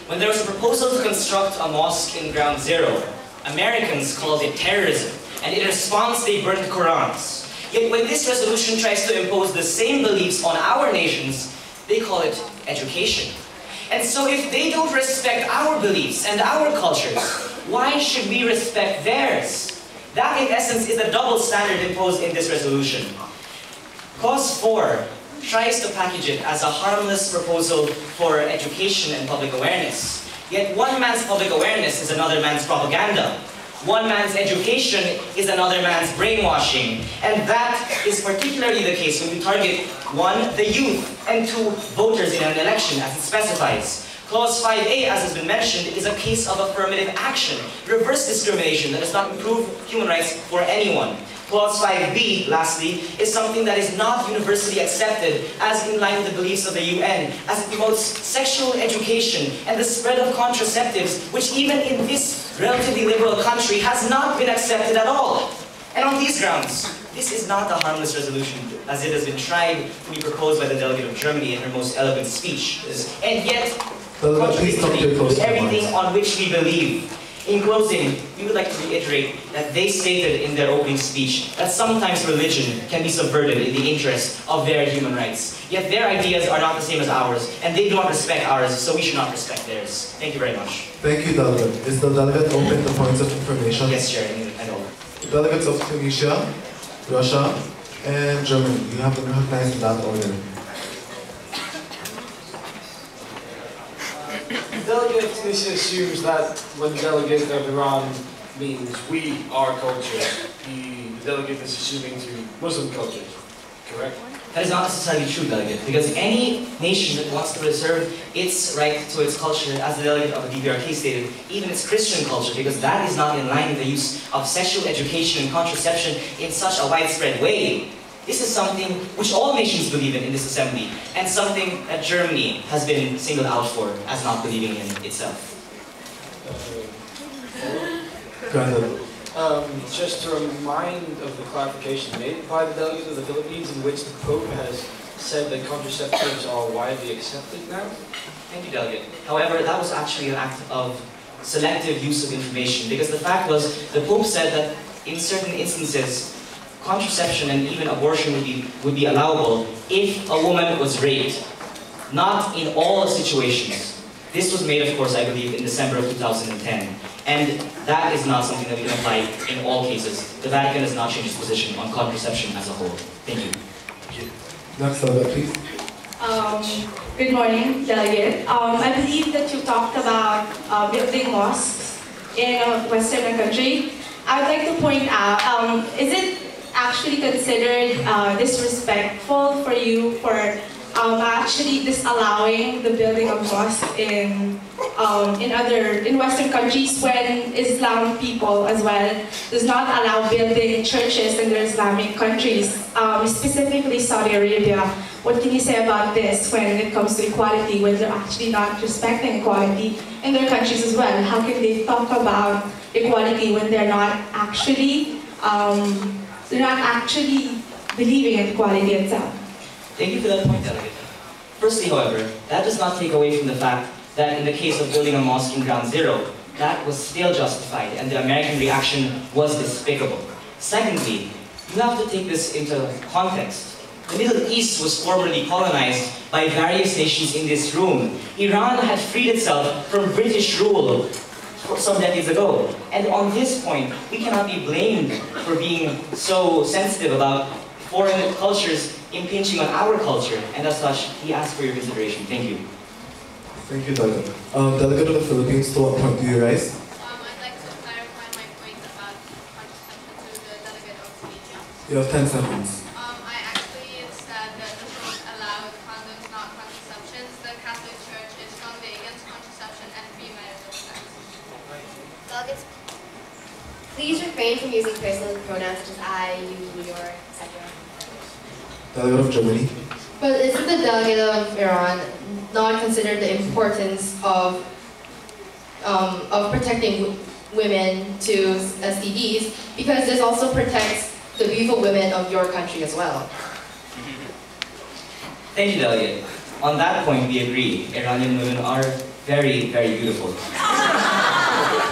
when there was a proposal to construct a mosque in Ground Zero, Americans called it terrorism, and in response they burned Qurans. Yet when this resolution tries to impose the same beliefs on our nations, they call it education. And so if they don't respect our beliefs and our cultures, why should we respect theirs? That in essence is the double standard imposed in this resolution. Clause 4 tries to package it as a harmless proposal for education and public awareness. Yet one man's public awareness is another man's propaganda. One man's education is another man's brainwashing. And that is particularly the case when we target 1, the youth, and 2, voters in an election, as it specifies. Clause 5A, as has been mentioned, is a case of affirmative action, reverse discrimination that does not improve human rights for anyone. Clause 5B, lastly, is something that is not universally accepted as in line with the beliefs of the UN, as it promotes sexual education and the spread of contraceptives, which even in this relatively liberal country has not been accepted at all. And on these grounds, this is not a harmless resolution, as it has been tried to be proposed by the delegate of Germany in her most eloquent speech, and yet contradictory to everything on which we believe. In closing, we would like to reiterate that they stated in their opening speech that sometimes religion can be subverted in the interest of their human rights. Yet their ideas are not the same as ours, and they do not respect ours, so we should not respect theirs. Thank you very much. Thank you, Delegate. Is the Delegate open to points of information? Yes, Chair, I know. Delegates of Tunisia, Russia, and Germany, you have been recognized in that order. The delegate of Tunisia assumes that when the delegate of Iran means we, our culture, the delegate is assuming to Muslim cultures, correct? That is not necessarily true, Delegate, because any nation that wants to preserve its right to its culture, as the delegate of the DPRK stated, even its Christian culture, because that is not in line with the use of sexual education and contraception in such a widespread way. This is something which all nations believe in this assembly, and something that Germany has been singled out for as not believing in itself. Just to remind of the clarification made by the delegate of the Philippines, in which the Pope has said that contraceptives are widely accepted now. Thank you, Delegate. However, that was actually an act of selective use of information, because the fact was the Pope said that in certain instances, contraception and even abortion would be allowable if a woman was raped. Not in all situations. This was made, of course, I believe, in December of 2010. And that is not something that we can apply in all cases. The Vatican has not changed its position on contraception as a whole. Thank you. Next delegate, please. Good morning, Delegate. I believe that you talked about building mosques in a Western country. I would like to point out, is it actually considered disrespectful for you for actually disallowing the building of mosques in Western countries when Islam people as well does not allow building churches in their Islamic countries, specifically Saudi Arabia? What can you say about this when it comes to equality, when they're actually not respecting equality in their countries as well? How can they talk about equality when they're not actually believing in equality itself? Thank you for that point, Delegate. Firstly, however, that does not take away from the fact that in the case of building a mosque in Ground Zero, that was still justified and the American reaction was despicable. Secondly, you have to take this into context. The Middle East was formerly colonized by various nations in this room. Iran had freed itself from British rule some decades ago. And on this point, we cannot be blamed for being so sensitive about foreign cultures impinging on our culture. And as such, he asked for your consideration. Thank you. Thank you, Delegate. Delegate of the Philippines, to what point do you rise? I'd like to clarify my point about contraception to the delegate of Tunisia. You have 10 seconds. I actually said that the Pope allowed condoms, not contraceptions. The Catholic Church is strongly against contraception and premarital sex. Delegates, please refrain from using personal pronouns such as I, you, your, etc. Delegate of Germany. But isn't the delegate of Iran not consider the importance of protecting women to STDs, because this also protects the beautiful women of your country as well? Thank you, Delegate. On that point, we agree. Iranian women are very, very beautiful.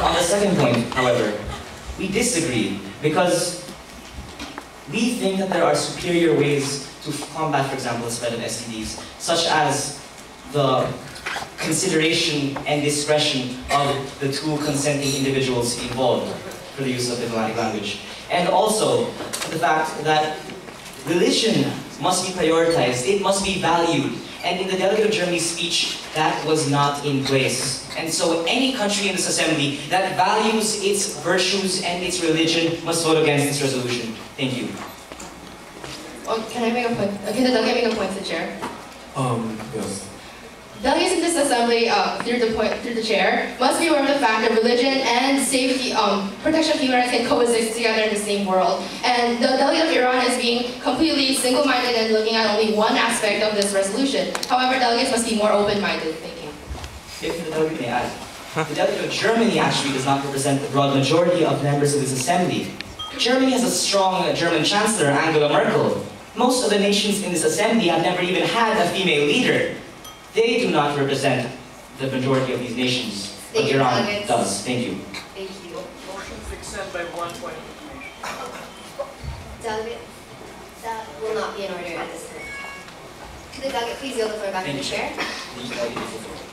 On the second point, however, we disagree because we think that there are superior ways to combat, for example, the spread of STDs, such as the consideration and discretion of the two consenting individuals involved for the use of diplomatic language. And also the fact that religion must be prioritized, it must be valued. And in the Delegate of Germany's speech, that was not in place. And so any country in this assembly that values its virtues and its religion must vote against this resolution. Thank you. Can I make a point? Can the delegate make a point to the chair? Yes. Delegates in this assembly, through the chair, must be aware of the fact that religion and safety, protection of human rights can coexist together in the same world. And the delegate of Iran is being completely single-minded and looking at only one aspect of this resolution. However, delegates must be more open-minded. Thank you. If the delegate may add, the delegate of Germany actually does not represent the broad majority of members of this assembly. Germany has a strong German chancellor, Angela Merkel. Most of the nations in this assembly have never even had a female leader. They do not represent the majority of these nations, but Iran does. Thank you. Thank you. Motion to extend by 1 point. Delegate, that will not be in order at this time. Could the delegate please yield the floor back to the chair? The delegate is the floor.